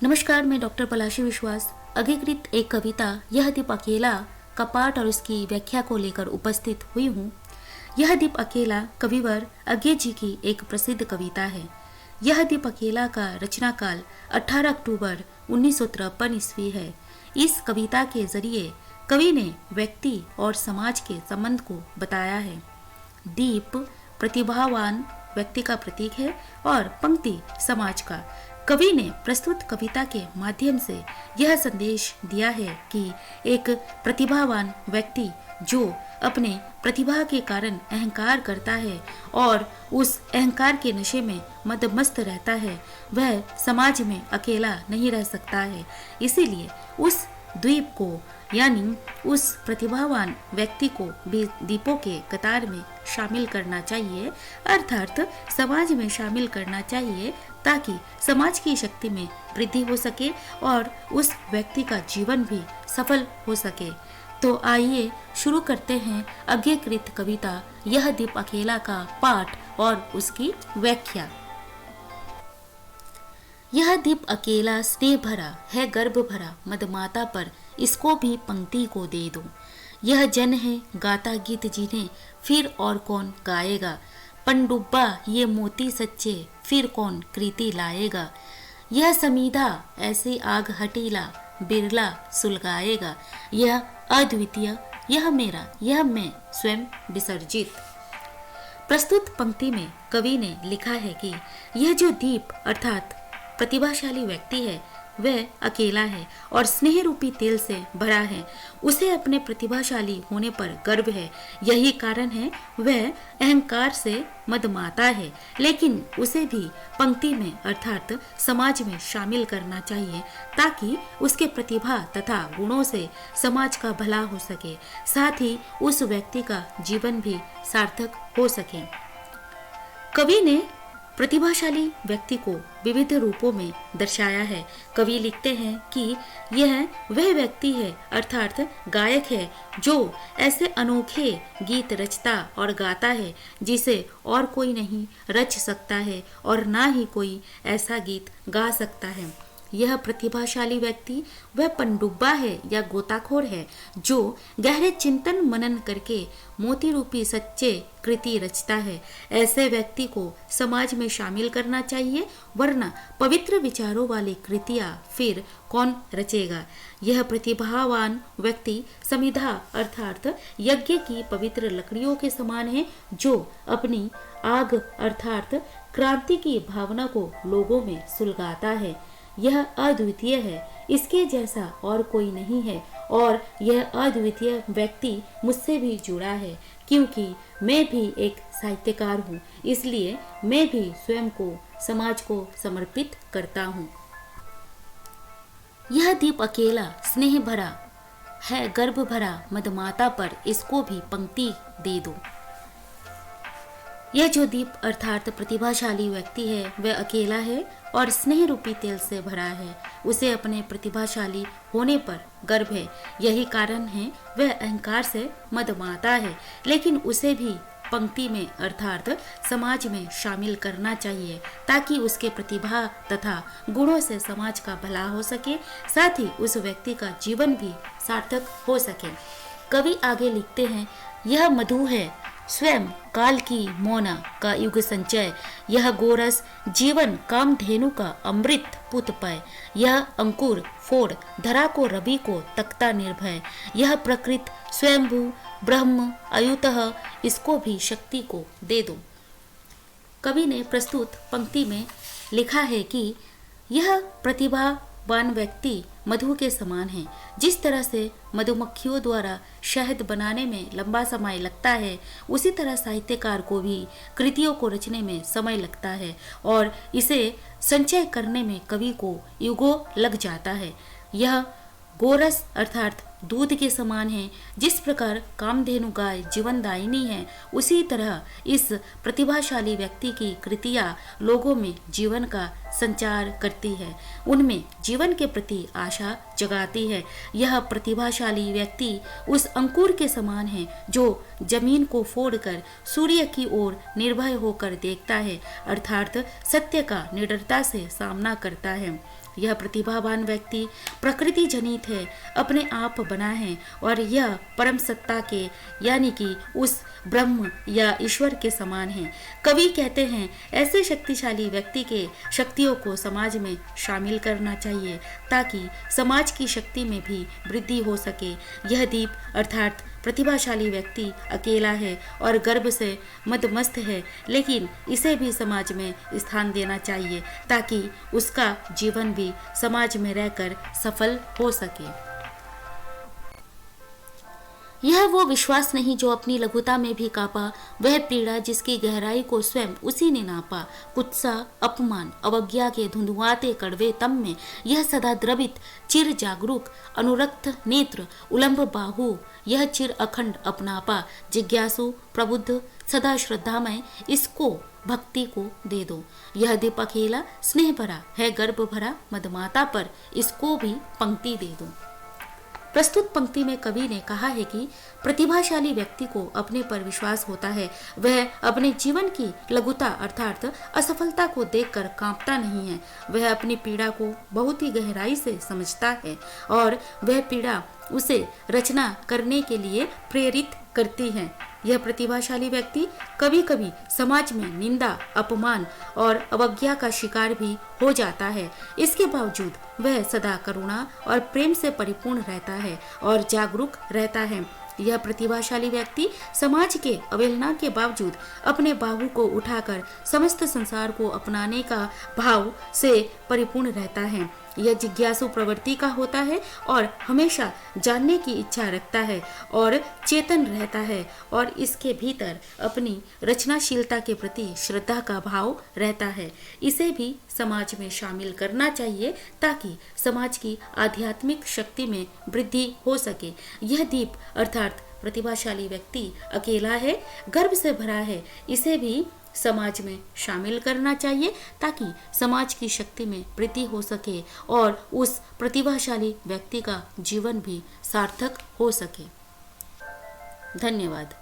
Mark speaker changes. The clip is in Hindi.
Speaker 1: नमस्कार, मैं डॉक्टर पलाशी विश्वास अधिकृत एक कविता यह दीप अकेला का पाठ और उसकी व्याख्या को लेकर उपस्थित हुई हूँ। यह दीप अकेला कविवर अज्ञे जी की एक प्रसिद्ध कविता है। यह दीप अकेला का रचना काल 18 अक्टूबर 1953 ईस्वी है। इस कविता के जरिए कवि ने व्यक्ति और समाज के संबंध को बताया है। दीप प्रतिभावान व्यक्ति का प्रतीक है और पंक्ति समाज का। कवि ने प्रस्तुत कविता के माध्यम से यह संदेश दिया है कि एक प्रतिभावान व्यक्ति जो अपने प्रतिभा के कारण अहंकार करता है और उस अहंकार के नशे में मदमस्त रहता है, वह समाज में अकेला नहीं रह सकता है। इसीलिए उस द्वीप को यानी उस प्रतिभावान व्यक्ति को भी दीपों के कतार में शामिल करना चाहिए, अर्थात समाज में शामिल करना चाहिए, ताकि समाज की शक्ति में वृद्धि हो सके और उस व्यक्ति का जीवन भी सफल हो सके। तो आइए शुरू करते हैं अज्ञेकृत कविता यह दीप अकेला का पाठ और उसकी व्याख्या। यह दीप अकेला स्नेह भरा है, गर्भ भरा मदमाता पर, इसको भी पंक्ति को दे दो। यह जन है गाता गीत जिन्हें फिर और कौन गाएगा, पनडुब्बा ये मोती सच्चे फिर कौन कृति लाएगा। यह समीधा ऐसी आग हटीला बिरला सुलगाएगा। यह अद्वितीय, यह मेरा, यह मैं स्वयं विसर्जित। प्रस्तुत पंक्ति में कवि ने लिखा है कि यह जो दीप अर्थात प्रतिभाशाली व्यक्ति है वह अकेला है और स्नेह रूपी तेल से भरा है। उसे अपने प्रतिभाशाली होने पर गर्व है, यही कारण है वह अहंकार से मदमाता है। लेकिन उसे भी पंक्ति में अर्थात समाज में शामिल करना चाहिए, ताकि उसके प्रतिभा तथा गुणों से समाज का भला हो सके, साथ ही उस व्यक्ति का जीवन भी सार्थक हो सके। कवि ने प्रतिभाशाली व्यक्ति को विविध रूपों में दर्शाया है। कवि लिखते हैं कि यह वह व्यक्ति है अर्थात गायक है जो ऐसे अनोखे गीत रचता और गाता है जिसे और कोई नहीं रच सकता है और ना ही कोई ऐसा गीत गा सकता है। यह प्रतिभाशाली व्यक्ति वह पनडुब्बा है या गोताखोर है जो गहरे चिंतन मनन करके मोती रूपी सच्चे कृति रचता है। ऐसे व्यक्ति को समाज में शामिल करना चाहिए, वरना पवित्र विचारों वाली कृतियां फिर कौन रचेगा। यह प्रतिभावान व्यक्ति समिधा अर्थात यज्ञ की पवित्र लकड़ियों के समान है, जो अपनी आग अर्थात क्रांति की भावना को लोगों में सुलगाता है। यह अद्वितीय है, इसके जैसा और कोई नहीं है और यह अद्वितीय व्यक्ति मुझसे भी जुड़ा है, क्योंकि मैं भी एक साहित्यकार हूँ, इसलिए मैं भी स्वयं को समाज को समर्पित करता हूँ। यह दीप अकेला स्नेह भरा है, गर्भ भरा मदमाता पर, इसको भी पंक्ति दे दो। यह जो दीप अर्थात प्रतिभाशाली व्यक्ति है वह अकेला है और स्नेह रूपी तेल से भरा है। उसे अपने प्रतिभाशाली होने पर गर्व है, यही कारण है वह अहंकार से मदमाता है। लेकिन उसे भी पंक्ति में अर्थात समाज में शामिल करना चाहिए, ताकि उसके प्रतिभा तथा गुणों से समाज का भला हो सके, साथ ही उस व्यक्ति का जीवन भी सार्थक हो सके। कवि आगे लिखते हैं, यह मधु है स्वयं काल की मोना का युग संचय, यह गोरस जीवन कामधेनु का अमृत पुत पाए। यह अंकुर फोड़ धरा को रवि को तख्ता निर्भय, यह प्रकृत स्वयंभू ब्रह्म अयुतः, इसको भी शक्ति को दे दो। कवि ने प्रस्तुत पंक्ति में लिखा है कि यह प्रतिभावान व्यक्ति मधु के समान है। जिस तरह से मधुमक्खियों द्वारा शहद बनाने में लंबा समय लगता है, उसी तरह साहित्यकार को भी कृतियों को रचने में समय लगता है और इसे संचय करने में कवि को युगों लग जाता है। यह गोरस अर्थात दूध के समान है। जिस प्रकार कामधेनु गाय जीवनदायिनी है, उसी तरह इस प्रतिभाशाली व्यक्ति की कृतियां लोगों में जीवन का संचार करती है, उनमें जीवन के प्रति आशा जगाती है। यह प्रतिभाशाली व्यक्ति उस अंकुर के समान है जो जमीन को फोड़कर सूर्य की ओर निर्भय होकर देखता है, अर्थात सत्य का निडरता से सामना करता है। यह प्रतिभावान व्यक्ति प्रकृति जनित है, अपने आप बना है और यह परम सत्ता के यानी कि उस ब्रह्म या ईश्वर के समान है। कवि कहते हैं ऐसे शक्तिशाली व्यक्ति के शक्तियों को समाज में शामिल करना चाहिए ताकि समाज की शक्ति में भी वृद्धि हो सके। यह दीप अर्थात प्रतिभाशाली व्यक्ति अकेला है और गर्व से मदमस्त है, लेकिन इसे भी समाज में स्थान देना चाहिए ताकि उसका जीवन भी समाज में रहकर सफल हो सके। यह वो विश्वास नहीं जो अपनी लघुता में भी कापा, वह पीड़ा जिसकी गहराई को स्वयं उसी ने नापा। कुत्सा, अपमान, अवज्ञा के धुंधुआते कड़वे तम में यह सदा द्रवित, चिर जागरूक, अनुरक्त नेत्र, उलंब बाहु, यह चिर अखंड अपनापा, जिज्ञासु, प्रबुद्ध, सदा श्रद्धामय, इसको भक्ति को दे दो। यह दीप अकेला स्नेह भरा है, गर्भ भरा मदमाता पर, इसको भी पंक्ति दे दो। प्रस्तुत पंक्ति में कवि ने कहा है कि प्रतिभाशाली व्यक्ति को अपने पर विश्वास होता है। वह अपने जीवन की लघुता अर्थात असफलता को देखकर कांपता नहीं है। वह अपनी पीड़ा को बहुत ही गहराई से समझता है और वह पीड़ा उसे रचना करने के लिए प्रेरित करती है। यह प्रतिभाशाली व्यक्ति कभी कभी समाज में निंदा, अपमान और अवज्ञा का शिकार भी हो जाता है। इसके बावजूद वह सदा करुणा और प्रेम से परिपूर्ण रहता है और जागरूक रहता है। यह प्रतिभाशाली व्यक्ति समाज के अवहेलना के बावजूद अपने बाहु को उठाकर समस्त संसार को अपनाने का भाव से परिपूर्ण रहता है। यह जिज्ञासु प्रवृत्ति का होता है और हमेशा जानने की इच्छा रखता है और चेतन रहता है और इसके भीतर अपनी रचनाशीलता के प्रति श्रद्धा का भाव रहता है। इसे भी समाज में शामिल करना चाहिए ताकि समाज की आध्यात्मिक शक्ति में वृद्धि हो सके। यह दीप अर्थात प्रतिभाशाली व्यक्ति अकेला है, गर्व से भरा है, इसे भी समाज में शामिल करना चाहिए ताकि समाज की शक्ति में वृद्धि हो सके और उस प्रतिभाशाली व्यक्ति का जीवन भी सार्थक हो सके। धन्यवाद।